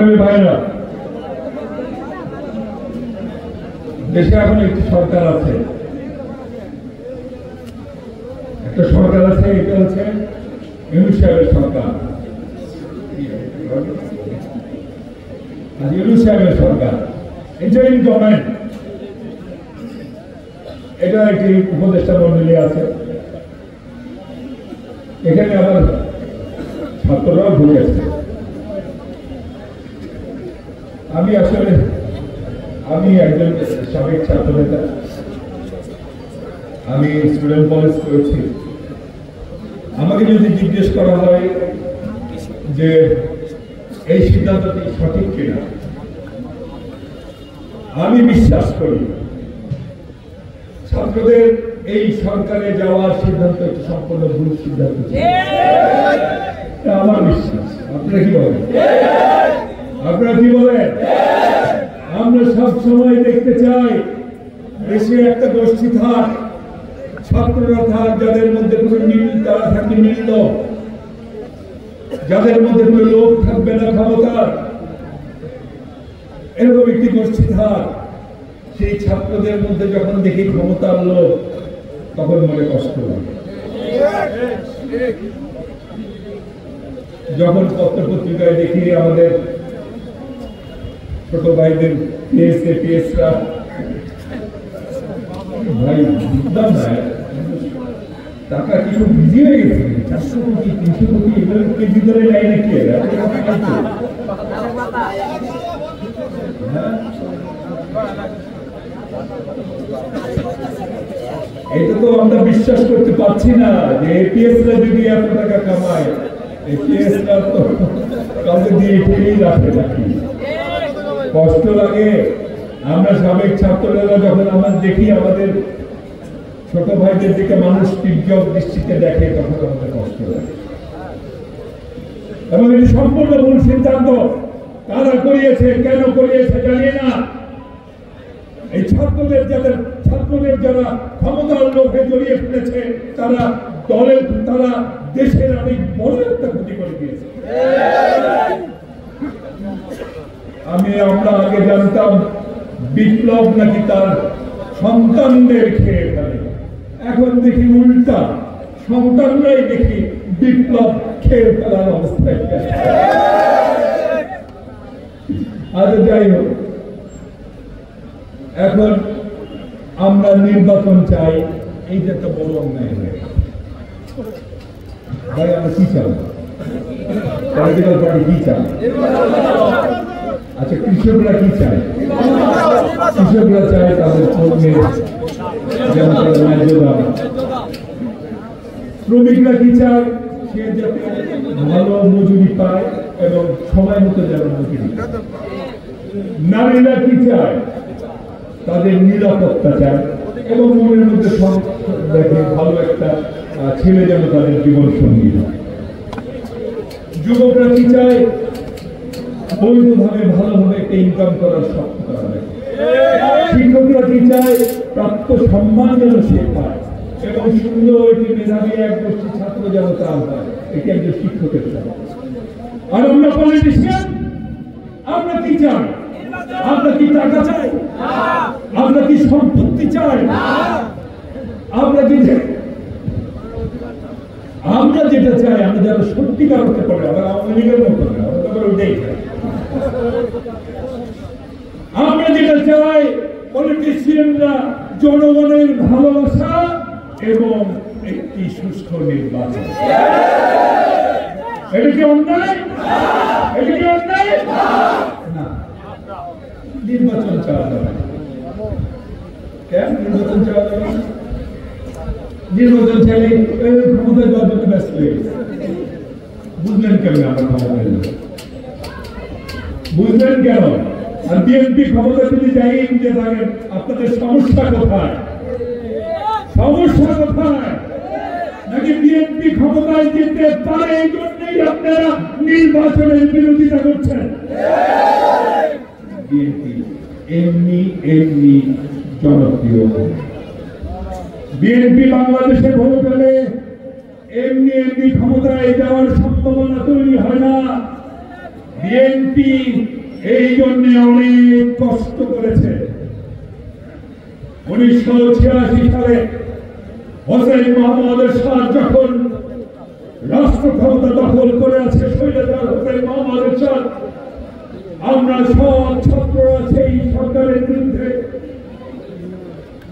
সংগ্রামী ভাইরা, দেশে এখন একটি সরকার আছে, একটা সরকার আছে, এটা হচ্ছে ইউনূস সাহেবের সরকার। ইউনূস সাহেবের সরকার, ইন্টারিম গভর্নমেন্ট। এটা একটি উপদেষ্টা মন্ডলী আছে, এখানে আবার ছাত্ররাও ঘুরে আসছে। আমি একজন সাবেক ছাত্র নেতা, আমি স্টুডেন্ট কলেজ করেছি। আমাকে যদি জিজ্ঞেস করা হয় যে এই সিদ্ধান্তটি সঠিক কিনা, আমি বিশ্বাস করি ছাত্রদের এই সরকারে যাওয়ার সিদ্ধান্ত একটি সম্পূর্ণ ভুল সিদ্ধান্ত। আমার বিশ্বাস। আপনারা কি বলেন? আপনারা কি বলেন? আমরা সব সময় দেখতে চাই দেশে একটা গোষ্ঠী থাক, ছাত্ররা থাক, যাদের মধ্যে কোনো তারা থাকবে নির্ল, যাদের মধ্যে কোনো লোভ থাকবে না ক্ষমতার, এরকম একটি গোষ্ঠী থাক। সেই ছাত্রদের মধ্যে যখন দেখি ক্ষমতার লোভ, তখন মনে কষ্ট লাগে। যখন পত্র পত্রিকায় দেখি আমাদের ছোট ভাইদের পিএসরা ভাই বুঝলাম না, টাকা কিছু বিজি হয়ে গেছে, 400 কোটি 300 কোটি এগুলো কেজি ধরে নেয় নাকি? এটা তো আমরা বিশ্বাস করতে পারছি না যে এপিএসরা যদি এত টাকা কামায়, এপিএসরা তো কাউকে দিয়ে ফিরেই রাখে নাকি? কষ্ট লাগে। আমরা সাবেক ছাত্ররা যখন আমরা দেখি আমাদের ছোট ভাইদের দিকে মানুষ তীর্যক দৃষ্টিতে দেখে, তখন আমাদের কষ্ট লাগে। এবং এটি সম্পূর্ণ ভুল সিদ্ধান্ত। কারা করিয়েছে, কেন করিয়েছে জানি না। এই ছাত্রদের যারা ক্ষমতার লোভে জড়িয়ে ফেলেছে, তারা দেশের অনেক বড় একটা ক্ষতি করে দিয়েছে। আমরা আগে জানতাম বিপ্লব নাকি তার সন্তানদের খেয়ে ফেলে, এখন দেখি উল্টা, সন্তানরাই দেখি বিপ্লব খেয়ে ফেলার অবস্থায়। আজ যাই হোক, এখন আমরা নির্বাচন চাই, এইটা একটা বড় অন্যায় হয়ে গেছে। ভাই আমরা কি চাই? পলিটিক্যাল পার্টি কি চাই? আচ্ছা, কৃষকরা কি চায়? কৃষকরা চায় তাদের পণ্যের ন্যায্য দাম। শ্রমিকরা কি চায়? সে যাতে ভালো মজুরি পায় এবং সময় মতো যেন মজুরি। নারীরা কি চায়? তাদের নিরাপত্তা চায় এবং মনের মধ্যে দেখে ভালো একটা ছেলে যেন তাদের জীবন সঙ্গী হয়। যুবকরা কি চায়? বৈধভাবে ভালোভাবে একটা ইনকাম করার স্বপ্ন তারা দেখে। শিক্ষকরা কি চায়? প্রাপ্ত সম্মান যেন সে পায় এবং সুন্দর একটি মেধাবী এক গোষ্ঠী ছাত্র যেন তার হয়, এটি একজন শিক্ষকের চায়। আর আমরা পলিটিশিয়ান, আমরা কি চাই? আমরা কি টাকা চাই? আমরা কি সম্পত্তি চাই? আমরা যেটা চাই, আমরা যারা সত্যিকার হতে পারে, আবার আওয়ামী লীগের মতো না, আমরা ওইটাই চাই। আমরা যেটা চাই, পলিটিশিয়ানরা জনগণের ভালোবাসা এবং একটি সুস্থ নির্বাচন। এটা কি অন্যায়? এটা কি অন্যায়? না, নির্বাচন চাওয়া যাবে। কেন নির্বাচন চাওয়া যাবে? নির্বাচন চাইলে ক্ষমতায় যাওয়ার জন্য ব্যস্ত হয়ে গেছে। বুঝলেন কেন আমরা ক্ষমতায় যাব? বুঝলেন কেন? আর বিএনপি ক্ষমতা যদি যাই যে থাকেন, আপনাদের সমস্যা কোথায়? সমস্যা কোথায়? নাকি বিএনপি ক্ষমতায় যেতে পারে এই জন্যই আপনারা নির্বাচনের বিরোধিতা করছেন? বিএনপি এমনি জনপ্রিয়। বিএনপি বাংলাদেশে ভোট পেলে এমনি ক্ষমতায় যাওয়ার সম্ভাবনা তৈরি হয় না। বিএনপি এই জন্য অনেক কষ্ট করেছে। 1986 সালে হোসেন মোহাম্মদ এরশাদ যখন রাষ্ট্র ক্ষমতা দখল করে আছে, স্বৈরাচার হোসেন মোহাম্মদ এরশাদ, আমরা সব ছাত্ররা সেই সরকারের বিরুদ্ধে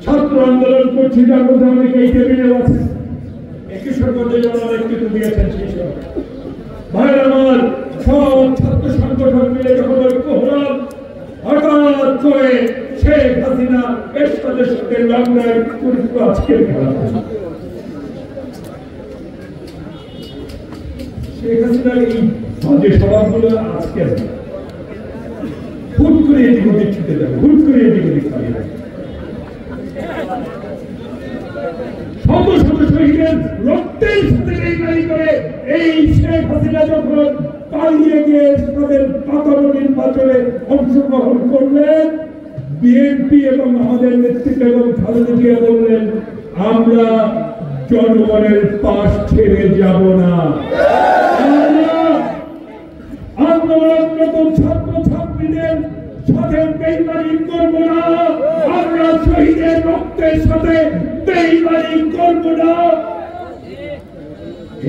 ছাত্র আন্দোলন করছি, যার মধ্যে অনেকে এই টেবিলেও আছে, কিশোরগঞ্জে যারা নেতৃত্ব দিয়েছেন সেই সব ভাইয়ের আমার সব ছাত্র সংগঠন মিলে যখন ঐক্য হলাম, হঠাৎ করে শেখ হাসিনা এরশাদের সাথে লড়াই পরিচিত আজকের খেলা। শেখ হাসিনার এই বাজে স্বভাবগুলো আজকে হুট করে এদিক ওদিক ছুটে যাবে, হুট করে এদিক ওদিক পালিয়ে যাবে। শত শত শহীদের রক্তের সাথে বেইমানি করে এই শেখ হাসিনা যখন পালিয়ে গিয়ে তাদের পাতানো নির্বাচনে অংশগ্রহণ করলেন, বিএনপি এবং আমাদের নেতৃত্ব এবং খালেদা জিয়া বললেন, আমরা জনগণের পাশ ছেড়ে যাব না, আমরা আন্দোলনরত ছাত্র ছাত্রীদের সাথে বেইমানি করব না, আমরা শহীদের রক্তের সাথে বেইমানি করব না।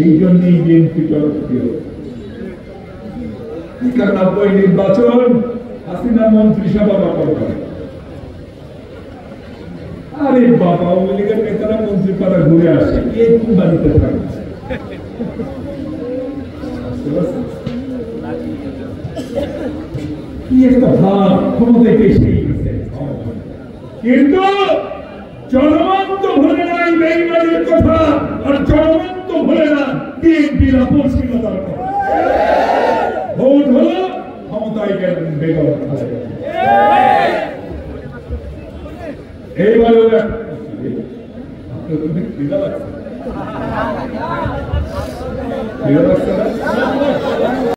এই জন্যই বিএনপি জনপ্রিয়। ৯১ নির্বাচন হাসিনা মন্ত্রিসভা দখল করে। আরে বাবা, আওয়ামী লীগের নেতারা মন্ত্রী পাড়া ঘুরে আসে, কে কোন বাড়িতে থাকে? কি একটা ভাব ক্ষমতায় এসেই গেছে, কিন্তু জনগণ তো ভুলে নাই বেইমানির কথা, আর জনগণ তো ভুলে না বিএনপির আপসীনতার কথা। ভোট হলো, ক্ষমতায় গেলেন বেগম খালেদা জিয়া। এইবারও ক্রীড়া লাগছে